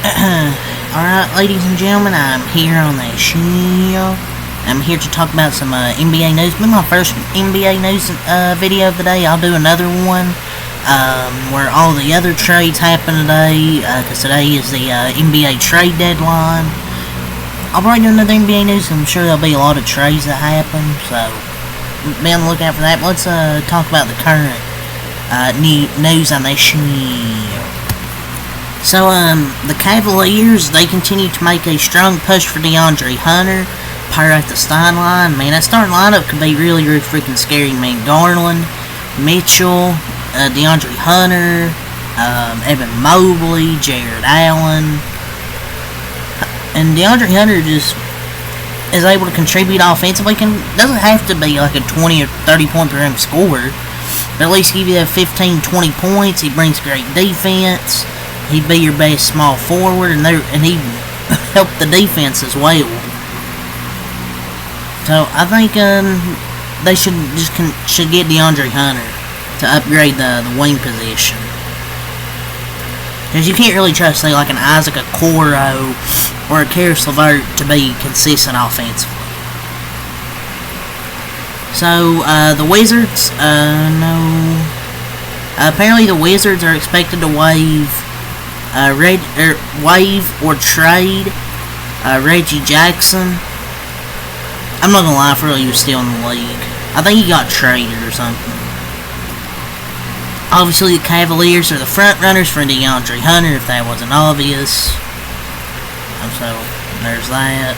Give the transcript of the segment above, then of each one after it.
Alright, ladies and gentlemen, I'm here on the show. I'm here to talk about some NBA news. This is my first NBA news video of the day. I'll do another one where all the other trades happen today, because today is the NBA trade deadline. I'll probably do another NBA news. I'm sure there'll be a lot of trades that happen, so be on the lookout for that. But let's talk about the current news on the show. So, the Cavaliers, they continue to make a strong push for DeAndre Hunter, per at the sideline. Man, that starting lineup could be really, really freaking scary. Man, Garland, Mitchell, DeAndre Hunter, Evan Mobley, Jared Allen. And DeAndre Hunter just is able to contribute offensively. Doesn't have to be like a 20 or 30 point per game scorer, but at least give you that 15, 20 points. He brings great defense. He'd be your best small forward, and he helped the defense as well. So I think they should get DeAndre Hunter to upgrade the wing position, because you can't really trust, say, like an Isaac Okoro or a Karis LeVert to be consistent offensively. So the Wizards, apparently the Wizards are expected to waive or trade Reggie Jackson. I'm not gonna lie, I feel like he was still in the league. I think he got traded or something. Obviously, the Cavaliers are the front runners for DeAndre Hunter, if that wasn't obvious. So there's that.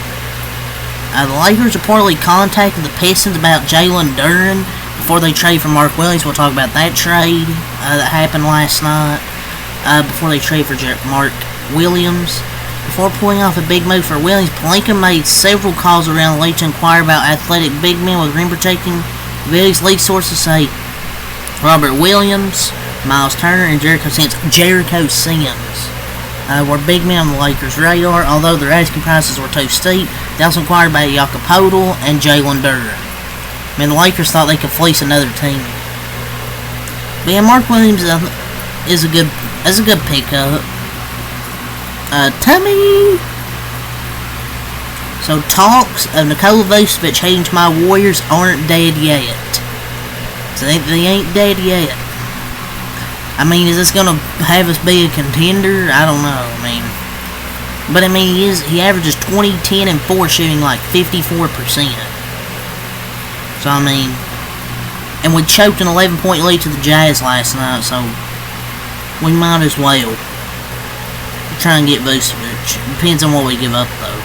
The Lakers reportedly contacted the Pistons about Jalen Duren before they trade for Mark Williams. We'll talk about that trade that happened last night. Before they trade for Mark Williams. Before pulling off a big move for Williams, Pelinka made several calls around the league to inquire about athletic big men with rim protecting. Various league sources say Robert Williams, Miles Turner, and Jericho Sims were big men on the Lakers' radar. Although their asking prices were too steep, they also inquired about Jakob Poeltl and Jalen Duren. I mean, the Lakers thought they could fleece another team. But yeah, Mark Williams is a good pickup. Tummy. So talks of Nikola Vucevic heading to my Warriors aren't dead yet. So they ain't dead yet. I mean, is this gonna have us be a contender? I don't know. But he averages 20, 10, and 4, shooting like 54%. So and we choked an 11-point lead to the Jazz last night, so we might as well try and get Vucevic. Depends on what we give up, though.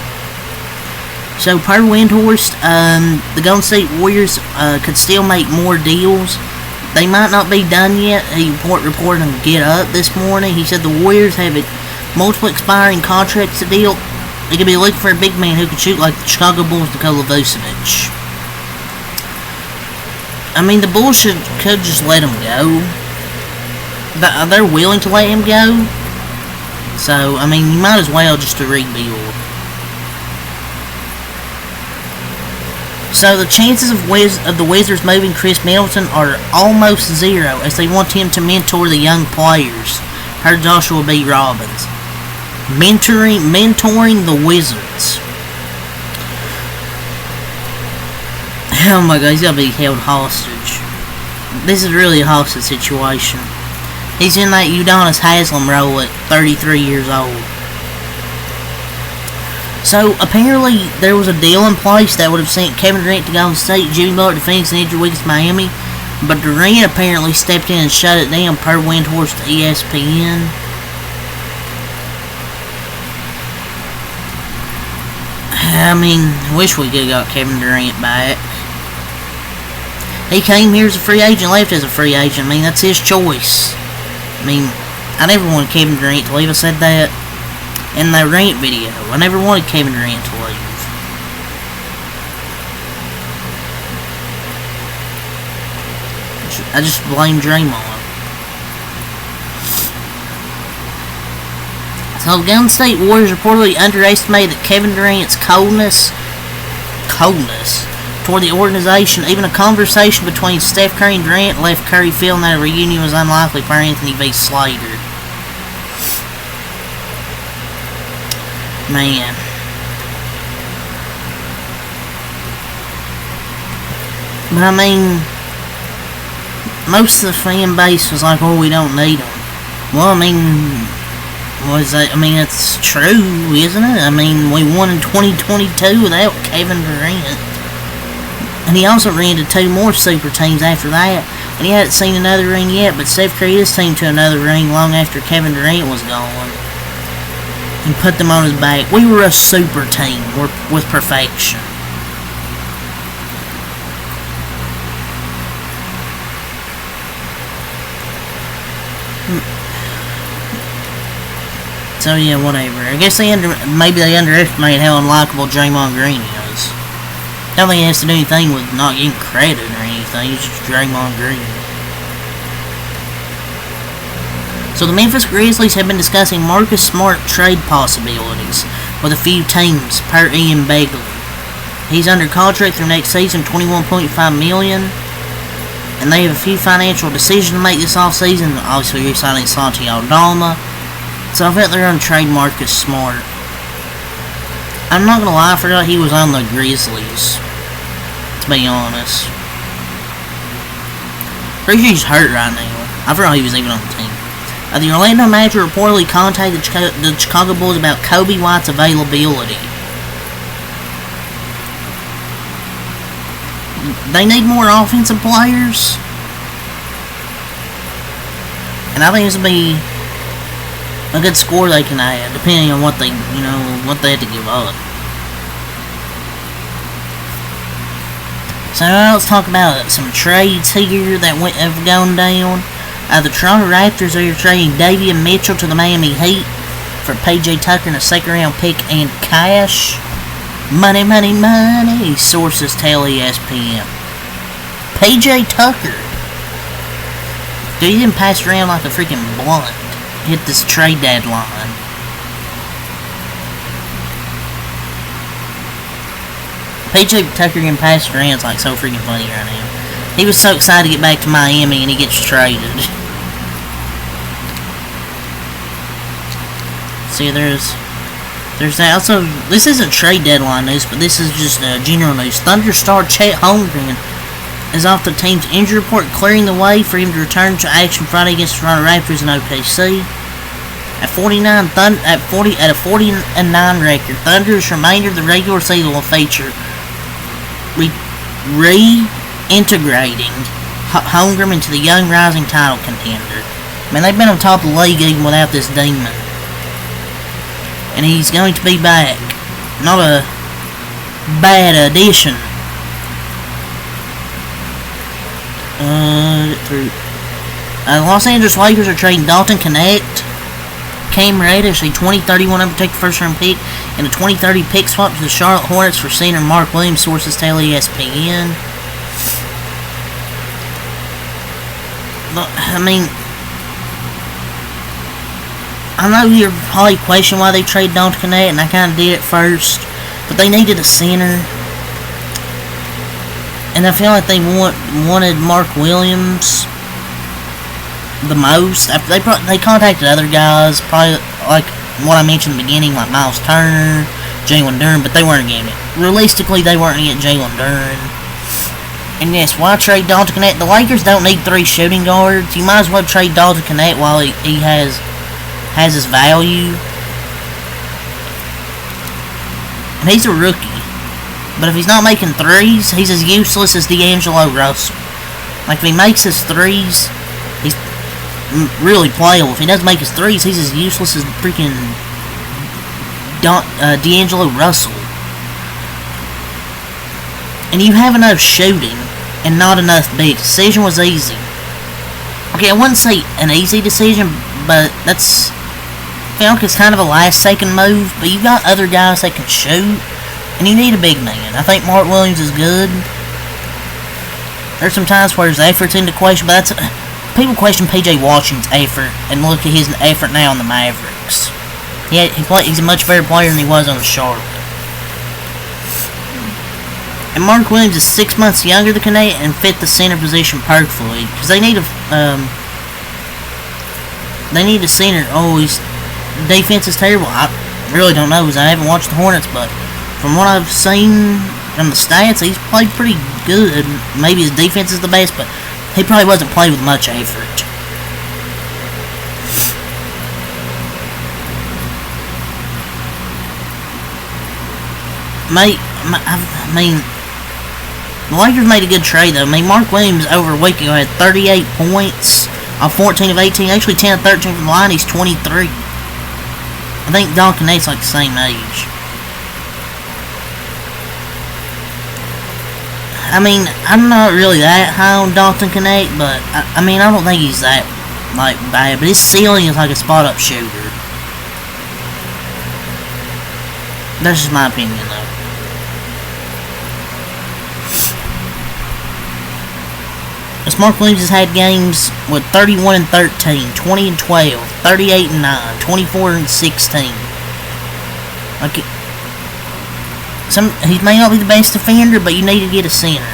So, per Windhorst, the Golden State Warriors could still make more deals. They might not be done yet. He reported on Get Up this morning. He said the Warriors have multiple expiring contracts to deal. They could be looking for a big man who could shoot like the Chicago Bulls' Nikola Vucevic. The Bulls could just let him go. They're willing to let him go. So, you might as well just to rebuild. So, the chances of the Wizards moving Chris Middleton are almost zero, as they want him to mentor the young players. Heard Joshua B. Robbins. Mentoring the Wizards. Oh my God, he's gotta be held hostage. This is really a hostage situation. He's in that Udonis Haslem role at 33 years old. So, apparently, there was a deal in place that would have sent Kevin Durant to Golden State, Jimmy Butler to Phoenix, and Andrew Wiggins to Miami. But Durant apparently stepped in and shut it down, per Windhorst to ESPN. I wish we could have got Kevin Durant back. He came here as a free agent, left as a free agent. That's his choice. I never wanted Kevin Durant to leave. I said that in the rant video. I never wanted Kevin Durant to leave. I just blame Draymond. So the Golden State Warriors reportedly underestimated Kevin Durant's coldness toward the organization. Even a conversation between Steph Curry and Durant left Curry feeling that a reunion was unlikely for Anthony V. Slater. Man. But I mean, most of the fan base was like, oh, we don't need them. Well, I mean, it's true, isn't it? I mean, we won in 2022 without Kevin Durant. And he also ran to 2 more super teams after that. And he hadn't seen another ring yet, but Steph Curry is team to another ring long after Kevin Durant was gone. And put them on his back. We were a super team with perfection. So yeah, whatever. I guess maybe they underestimated how unlikable Draymond Green is. I don't think it has to do anything with not getting credit or anything. It's just Draymond Green. So the Memphis Grizzlies have been discussing Marcus Smart trade possibilities with a few teams, per Ian Begley. He's under contract through next season, $21.5 million, and they have a few financial decisions to make this offseason. Obviously, re-signing Santi Aldama. So I bet they're going to trade Marcus Smart. I'm not going to lie, I forgot he was on the Grizzlies, to be honest. Pretty sure he's hurt right now. I forgot he was even on the team. The Orlando Magic reportedly contacted the Chicago Bulls about Kobe White's availability. They need more offensive players. And I think this will be a good score they can add, depending on what they have to give up. So let's talk about some trades here that have gone down. The Toronto Raptors are trading Davion Mitchell to the Miami Heat for PJ Tucker and a second-round pick and cash. Money, money, money, sources tell ESPN. PJ Tucker. Dude, he didn't pass around like a freaking blunt. Hit this trade deadline. PJ Tucker getting passed around is like so freaking funny right now. He was so excited to get back to Miami and he gets traded. See, there's that. Also, this isn't trade deadline news, but this is just general news. Thunder star Chet Holmgren is off the team's injury report, clearing the way for him to return to action Friday against the Toronto Raptors in OKC. At 49, at a 40-9 record, Thunder's remainder of the regular season will feature reintegrating Holmgren into the young rising title contender. Man, they've been on top of the league even without this demon. And he's going to be back. Not a bad addition. The Los Angeles Lakers are trading Dalton Knecht, Cam Reddish, a 2031 unprotected first-round pick, and a 2030 pick swap to the Charlotte Hornets for center Mark Williams, sources tell ESPN. But, I mean, I know you're probably questioning why they traded Dalton Knecht, and I kind of did at first, but they needed a center. And I feel like they wanted Mark Williams the most. They contacted other guys, probably like what I mentioned in the beginning, like Miles Turner, Jalen Duren, but they weren't getting it. Realistically, they weren't getting Jalen Duren. And yes, why trade Dalton Knecht? The Lakers don't need 3 shooting guards. You might as well trade Dalton Knecht while he has his value. And he's a rookie. But if he's not making threes, he's as useless as D'Angelo Russell. Like, if he makes his threes, he's really playable. If he doesn't make his threes, he's as useless as freaking D'Angelo Russell. And you have enough shooting and not enough big. The decision was easy. Okay, I wouldn't say an easy decision, but that's... I feel like it's kind of a last-second move, but you've got other guys that can shoot. And you need a big man. I think Mark Williams is good. There's some times where his effort's into question, but people question P.J. Washington's effort, and look at his effort now on the Mavericks. He's a much better player than he was on the Charlotte. And Mark Williams is 6 months younger than Knecht and fit the center position perfectly, because they need a center. Oh, his defense is terrible. really don't know, because I haven't watched the Hornets, but from what I've seen from the stats, he's played pretty good. Maybe his defense is the best, but he probably wasn't played with much effort. I mean, the Lakers made a good trade, though. I mean, Mark Williams over a week ago had 38 points on 14 of 18. Actually, 10 of 13 from the line. He's 23. I think Duncan Nate's like the same age. I mean, I'm not really that high on Dalton Knecht, but I mean, I don't think he's that like bad. But his ceiling is like a spot-up shooter. That's just my opinion, though. Mark Williams has had games with 31 and 13, 20 and 12, 38 and 9, 24 and 16. Like, he may not be the best defender, but you need to get a center.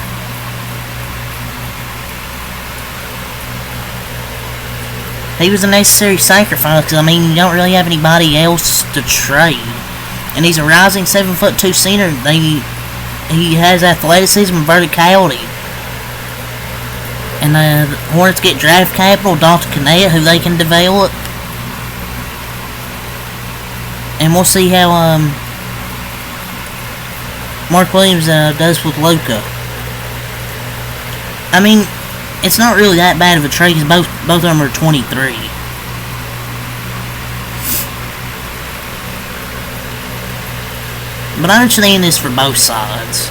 He was a necessary sacrifice, because, I mean, you don't really have anybody else to trade. And he's a rising 7'2" center. He has athleticism and verticality. And the Hornets get draft capital, Dalton Knecht, who they can develop. And we'll see how Mark Williams does with Luka. I mean, it's not really that bad of a trade, because both of them are 23. But I understand this for both sides.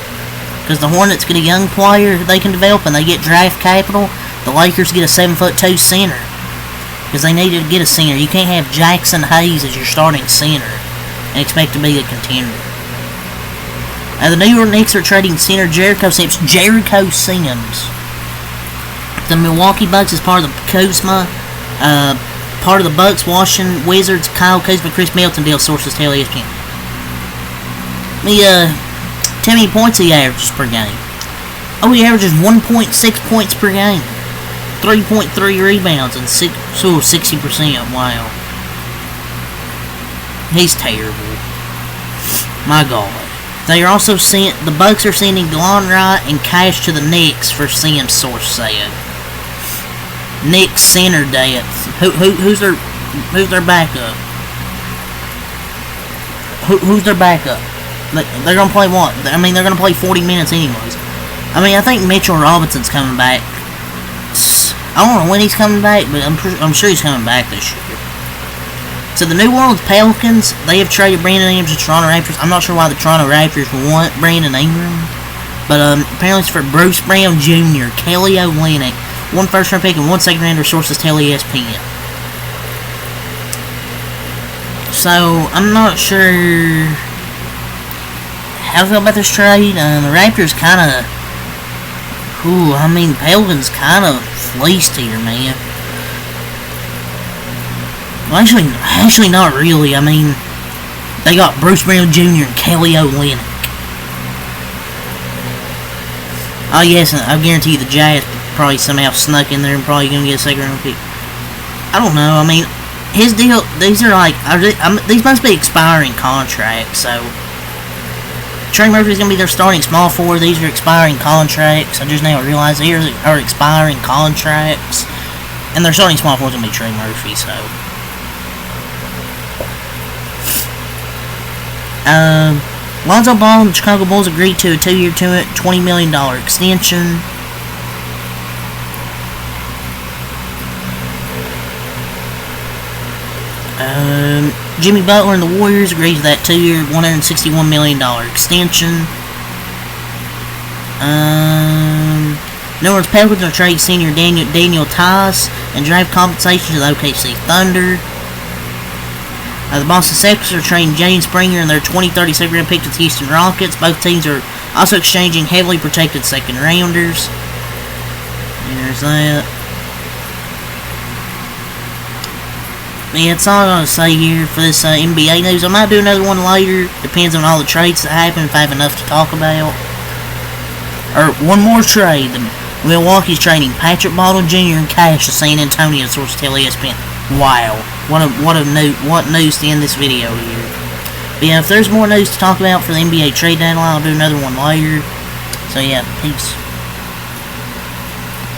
Because the Hornets get a young player they can develop, and they get draft capital. The Lakers get a 7'2" center, because they needed to get a center. You can't have Jackson Hayes as your starting center and expect to be a contender. The New York Knicks are trading center Jericho Sims. The Milwaukee Bucks is part of the Kuzma, part of the Bucks, Washington Wizards, Kyle Kuzma, Chris Middleton deal, sources tell ESPN. How many points he averages per game? Oh, he averages 1.6 points per game. 3.3 rebounds and 60%. Wow. He's terrible. My God. They are also the Bucks are sending Delon Wright and cash to the Knicks for Sims, source said. Knicks center depth. Who's their backup? Who's their backup? They're going to play what? I mean, they're going to play 40 minutes anyways. I mean, I think Mitchell Robinson's coming back. I don't know when he's coming back, but I'm sure he's coming back this year. So the New Orleans Pelicans, they have traded Brandon Ingram to Toronto Raptors. I'm not sure why the Toronto Raptors want Brandon Ingram. But apparently it's for Bruce Brown Jr., Kelly Olynyk, 1 first-round pick and 1 second-rounder, sources tell ESPN. So, I'm not sure how I feel about this trade. The Raptors kind of... I mean, Pelicans kind of fleeced here, man. Well, actually not really. I mean, they got Bruce Brown Jr. and Kelly Olynyk. Oh, yes, I guarantee you the Jazz probably somehow snuck in there and probably going to get a second-round pick. I don't know. I mean, his deal, these are like... these must be expiring contracts, so... Trey Murphy's going to be their starting small forward. These are expiring contracts. I just now realized these are expiring contracts. And their starting small forward's going to be Trey Murphy, so... Lonzo Ball and the Chicago Bulls agreed to a 2-year, $20 million extension. Jimmy Butler and the Warriors agreed to that 2-year, $161 million extension. New Orleans Pelicans are trading senior Daniel Tice and draft compensation to the OKC Thunder. The Boston Celtics are trading Jane Springer and their 2030 second-round pick to the Houston Rockets. Both teams are also exchanging heavily protected second-rounders. There's that. Yeah, that's all I'm going to say here for this NBA news. I might do another one later. Depends on all the trades that happen, if I have enough to talk about. Or one more trade. Milwaukee's trading Patrick Baldwin Jr. and cash to San Antonio, source tell ESPN. Wow. What news to end this video here. But yeah, if there's more news to talk about for the NBA trade deadline, I'll do another one later. So yeah, peace.